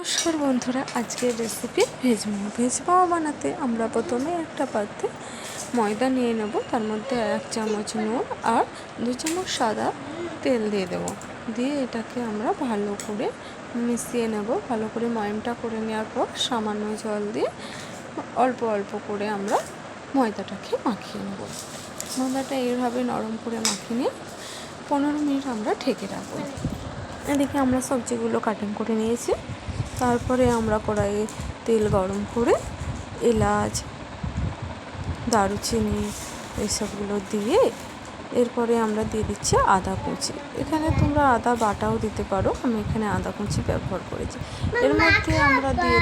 নমস্কার বন্ধুরা, আজকের recipe veg momo. Veg momo বানাতে আমরা প্রথমে একটা পাত্রে ময়দা নিয়ে নেব, তার মধ্যে 1 চামচ নুন আর 2 চামচ সাদা তেল দিয়ে দেব। দিয়ে এটাকে আমরা ভালো করে মিশিয়ে নেব। ভালো করে ময়মটা করে নেওয়ার পর সামান্য জল দিয়ে অল্প অল্প করে আমরা ময়দাটাকে মাখিয়ে নেব। ময়দাটা এইভাবে নরম করে মাখিয়ে নিয়ে 15 মিনিট আমরা ঢেকে রাখবো। এদিকে আমরা সবজিগুলো কাটিং করে নিয়েছি। তারপরে আমরা কড়াইয়ে তেল গরম করে এলাচ, দারুচিনি এইসবগুলো দিয়ে এরপরে আমরা দিয়ে দিচ্ছি আদা কুচি। এখানে তোমরা আদা বাটাও দিতে পারো, আমি এখানে আদা কুচি ব্যবহার করেছি। এর মধ্যে আমরা দিয়ে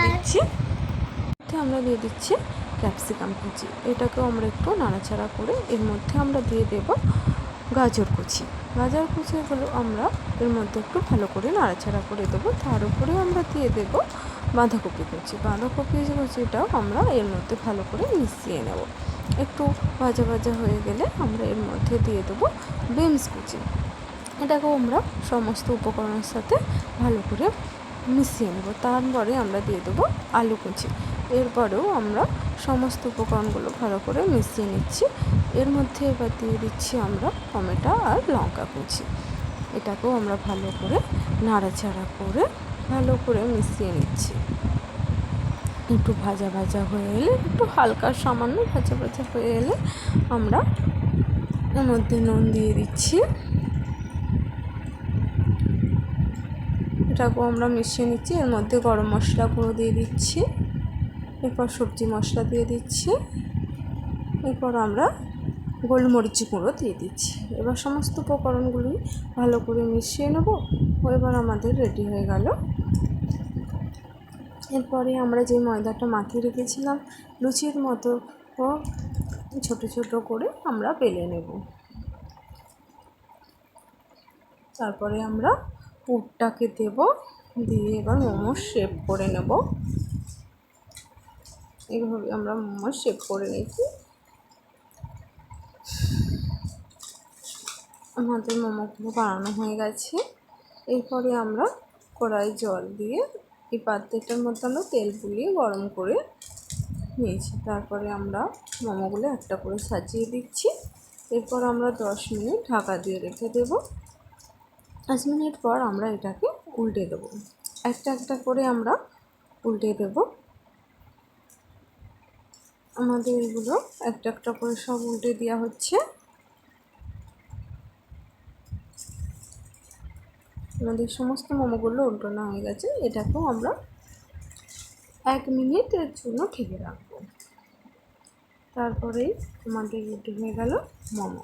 দিচ্ছি ক্যাপসিকাম কুচি। এটাকেও আমরা একটু নাড়াচাড়া করে এর মধ্যে আমরা দিয়ে দেব গাজর কুচি। গাজর কুচিগুলো আমরা এর মধ্যে একটু ভালো করে নাড়াচাড়া করে দেবো। তার উপরে আমরা দিয়ে দেব বাঁধাকপি কুচি। বাঁধাকপি কুচিটাও আমরা এর মধ্যে ভালো করে মিশিয়ে নেব। একটু ভাজা ভাজা হয়ে গেলে আমরা এর মধ্যে দিয়ে দেবো বিনস কুচি। এটাকেও আমরা সমস্ত উপকরণের সাথে ভালো করে মিশিয়ে নেব। তারপরে আমরা দিয়ে দেবো আলু কুচি। এরপরেও আমরা সমস্ত উপকরণগুলো ভালো করে মিশিয়ে নিচ্ছি। এর মধ্যে এবার দিয়ে দিচ্ছি আমরা টমেটো আর লঙ্কা কুচি। এটাকেও আমরা ভালো করে নাড়াচাড়া করে ভালো করে মিশিয়ে নিচ্ছি। একটু ভাজা ভাজা হয়ে এলে, একটু হালকা সামান্য ভাজা ভাজা হয়ে এলে আমরা এর মধ্যে নুন দিয়ে দিচ্ছি। এটাকেও আমরা মিশিয়ে নিচ্ছি। এর মধ্যে গরম মশলা গুঁড়ো দিয়ে দিচ্ছি, এরপর সবজি মশলা দিয়ে দিচ্ছি, এরপর আমরা গোলমরিচ গুঁড়ো দিয়ে দিচ্ছি। এবার সমস্ত উপকরণগুলি ভালো করে মিশিয়ে নেব। এবার আমাদের রেডি হয়ে গেল। এরপরে আমরা যে ময়দাটা মাখিয়ে রেখেছিলাম লুচির মতো ছোট ছোট করে আমরা বেলে নেব। তারপরে আমরা পুরটাকে দেব, দিয়ে এবার মোমোর শেপ করে নেব। এইভাবে আমরা মোমোর শেপ করে নিয়েছি। আমাদের মোমোগুলো বানানো হয়ে গেছে। এরপরে আমরা কড়াই জল দিয়ে এই পাত্রটার মধ্যে আমরা তেল বুলিয়ে গরম করে নিয়েছি। তারপরে আমরা মোমোগুলো একটা করে সাজিয়ে দিচ্ছি। এরপর আমরা 10 মিনিট ঢাকা দিয়ে রেখে দেব। 10 মিনিট পর আমরা এটাকে উল্টে দেবো। একটা একটা করে আমরা উল্টে দেব। আমাদের এগুলো একটা একটা করে সব উল্টে দেওয়া হচ্ছে। আমাদের সমস্ত মোমোগুলো উল্টানো হয়ে গেছে। এটাকেও আমরা 1 মিনিটের জন্য ঢেকে রাখবো। তারপরেই আমাদের রেডি হয়ে গেল মোমো।